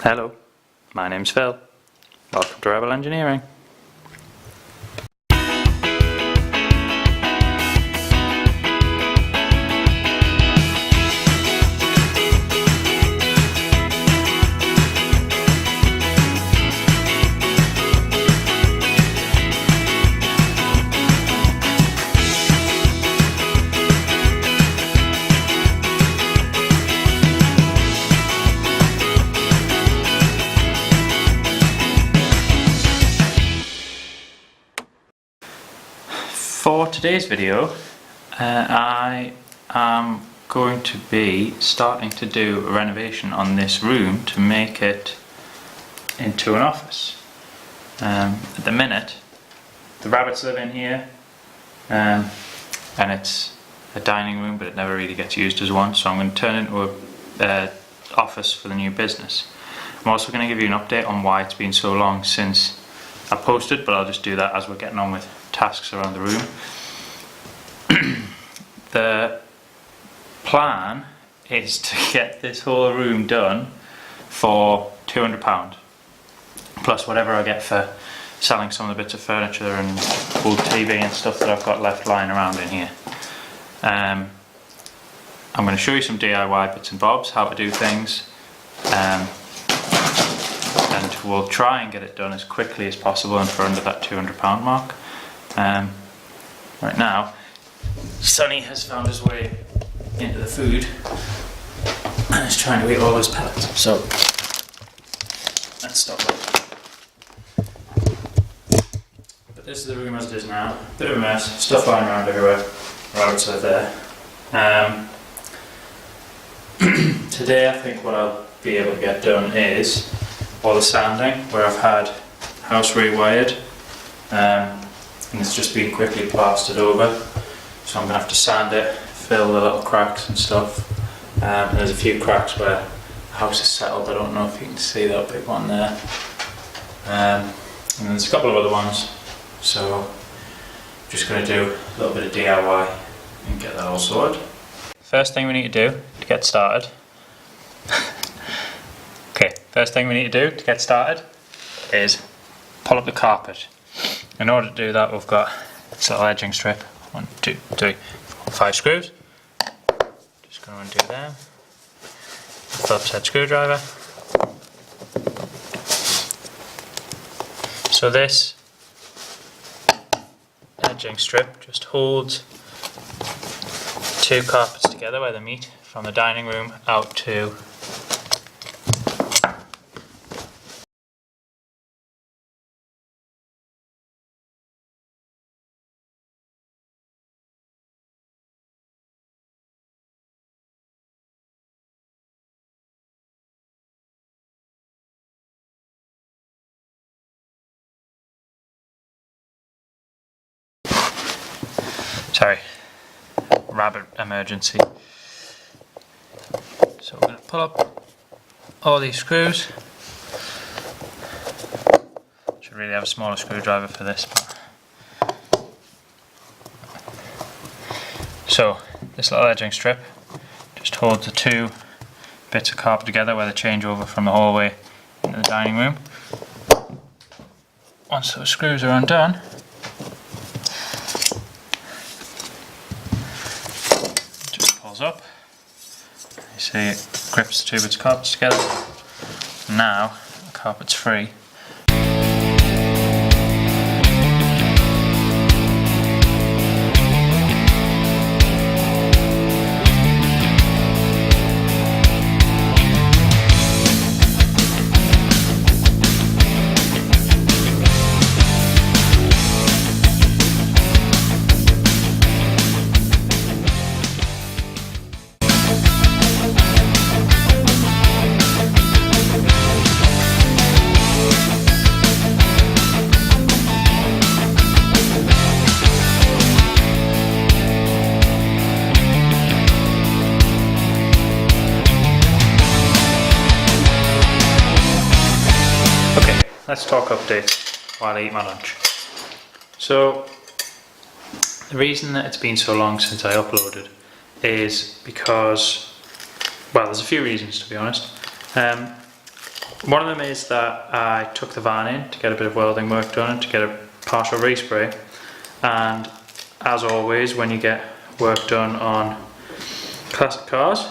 Hello, my name's Phil. Welcome to Rebel Engineering. For today's video, I am going to be starting to do a renovation on this room to make it into an office. At the minute, the rabbits live in here, and it's a dining room, but it never really gets used as one, so I'm going to turn it into an office for the new business. I'm also going to give you an update on why it's been so long since I posted, but I'll just do that as we're getting on with tasks around the room. The plan is to get this whole room done for £200 plus whatever I get for selling some of the bits of furniture and old TV and stuff that I've got left lying around in here. I'm going to show you some DIY bits and bobs, how to do things, and we'll try and get it done as quickly as possible and for under that £200 mark. Right now, Sonny has found his way into the food and is trying to eat all his pellets. So let's stop that. But this is the room as it is now. Bit of a mess, stuff lying around everywhere. Rabbits are there. Today I think what I'll be able to get done is all the sanding where I've had house rewired. And it's just been quickly plastered over, so I'm going to have to sand it, fill the little cracks and stuff. And there's a few cracks where the house is settled. I don't know if you can see that big one there. And there's a couple of other ones, so I'm just going to do a little bit of DIY and get that all sorted. First thing we need to do to get started is pull up the carpet. In order to do that, we've got this little edging strip, 1, 2, 3, 4, 5 screws. Just going to undo them. Phillips head screwdriver. So this edging strip just holds 2 carpets together where they meet from the dining room out to rabbit emergency. So we're going to pull up all these screws. Should really have a smaller screwdriver for this. So this little edging strip just holds the 2 bits of carpet together where they change over from the hallway into the dining room. Once those screws are undone, up. You see it grips the 2 bits of carpet together. Now the carpet's free. Let's talk updates while I eat my lunch. So the reason that it's been so long since I uploaded is because, well, there's a few reasons to be honest. One of them is that I took the van in to get a bit of welding work done and to get a partial respray, and as always when you get work done on classic cars,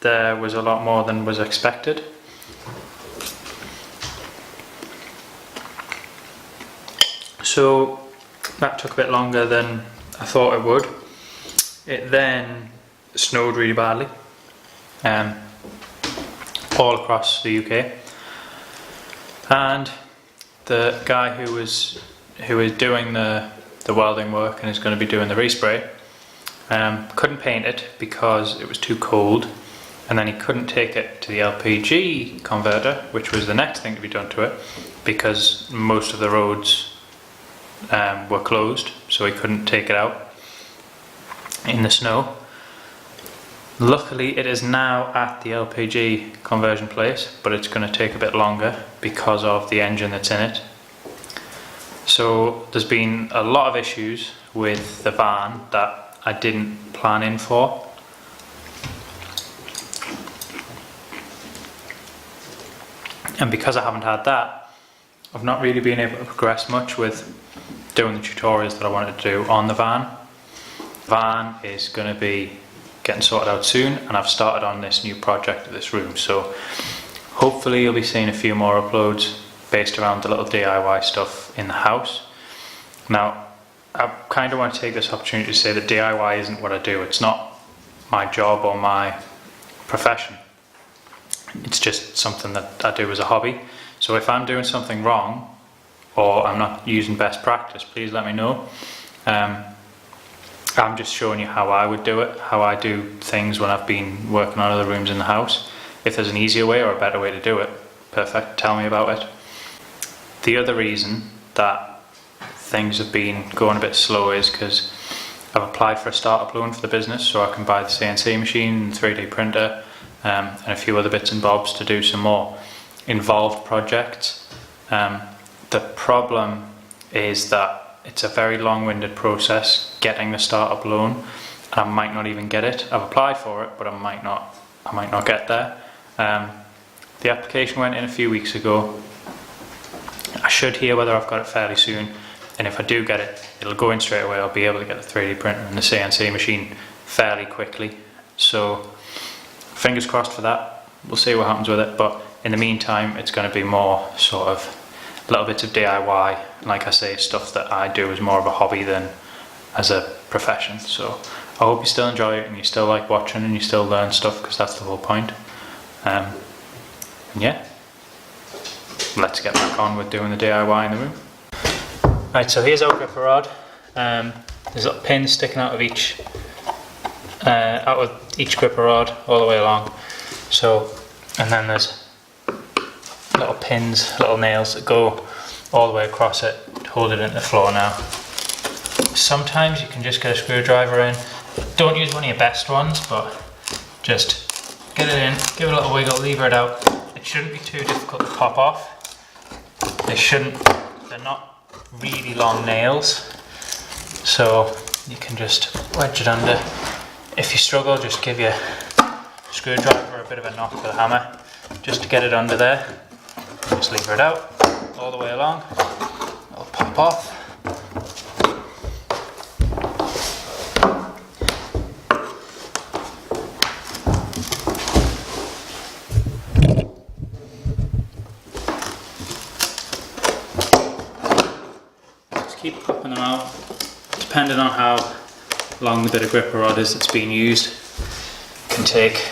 there was a lot more than was expected. So that took a bit longer than I thought it would. It then snowed really badly all across the UK, and the guy who is doing the welding work and is going to be doing the respray couldn't paint it because it was too cold, and then he couldn't take it to the LPG converter, which was the next thing to be done to it, because most of the roads were closed, so he couldn't take it out in the snow. Luckily it is now at the LPG conversion place, but it's going to take a bit longer because of the engine that's in it. So there's been a lot of issues with the van that I didn't plan in for. And because I haven't had that, I've not really been able to progress much with doing the tutorials that I wanted to do on the van. The van is going to be getting sorted out soon, and I've started on this new project of this room, so hopefully you'll be seeing a few more uploads based around the little DIY stuff in the house. Now, I kind of want to take this opportunity to say that DIY isn't what I do. It's not my job or my profession. It's just something that I do as a hobby. So if I'm doing something wrong or I'm not using best practice, please let me know. I'm just showing you how I would do it, how I do things when I've been working on other rooms in the house. If there's an easier way or a better way to do it, perfect, tell me about it. The other reason that things have been going a bit slow is because I've applied for a startup loan for the business, so I can buy the CNC machine, 3D printer, and a few other bits and bobs to do some more involved projects. The problem is that it's a very long-winded process getting the startup loan, and I might not even get it. I've applied for it, but I might not get there. The application went in a few weeks ago. I should hear whether I've got it fairly soon, and if I do get it, it'll go in straight away. I'll be able to get the 3D printer and the CNC machine fairly quickly. So fingers crossed for that. We'll see what happens with it, but in the meantime it's going to be more sort of little bits of DIY, like I say, stuff that I do as more of a hobby than as a profession. So I hope you still enjoy it and you still like watching and you still learn stuff, because that's the whole point. And yeah, let's get back on with doing the DIY in the room. Right, so here's our gripper rod. There's little pins sticking out of each gripper rod all the way along. So, and then there's little pins, little nails that go all the way across it to hold it into the floor now. Sometimes you can just get a screwdriver in. Don't use one of your best ones, but just get it in, give it a little wiggle, lever it out. It shouldn't be too difficult to pop off. They're not really long nails, so you can just wedge it under. If you struggle, just give your screwdriver a bit of a knock with a hammer just to get it under there. Just lever it out all the way along. It'll pop off. Just keep popping them out. Depending on how long the bit of gripper rod is that's being used, it can take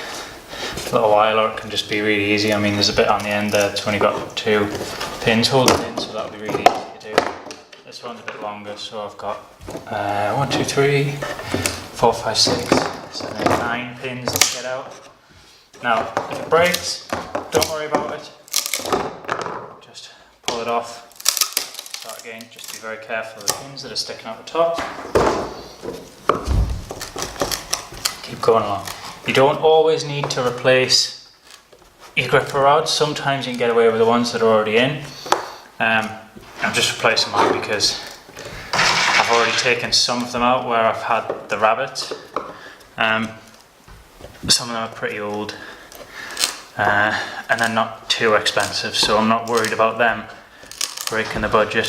a little while, or it can just be really easy. I mean, there's a bit on the end there that's only got 2 pins holding in, so that'll be really easy to do. This one's a bit longer, so I've got 1, 2, 3, 4, 5, 6, 7, 8, 9 pins to get out. Now, if it breaks, don't worry about it. Just pull it off. Start again. Just be very careful of the pins that are sticking out the top. Keep going along. You don't always need to replace your gripper rods. Sometimes you can get away with the ones that are already in. I'm just replacing mine because I've already taken some of them out where I've had the rabbits. Some of them are pretty old, and they're not too too expensive, so I'm not worried about them breaking the budget.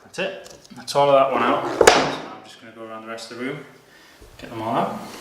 That's it. That's all of that one out. So I'm just going to go around the rest of the room, get them all out.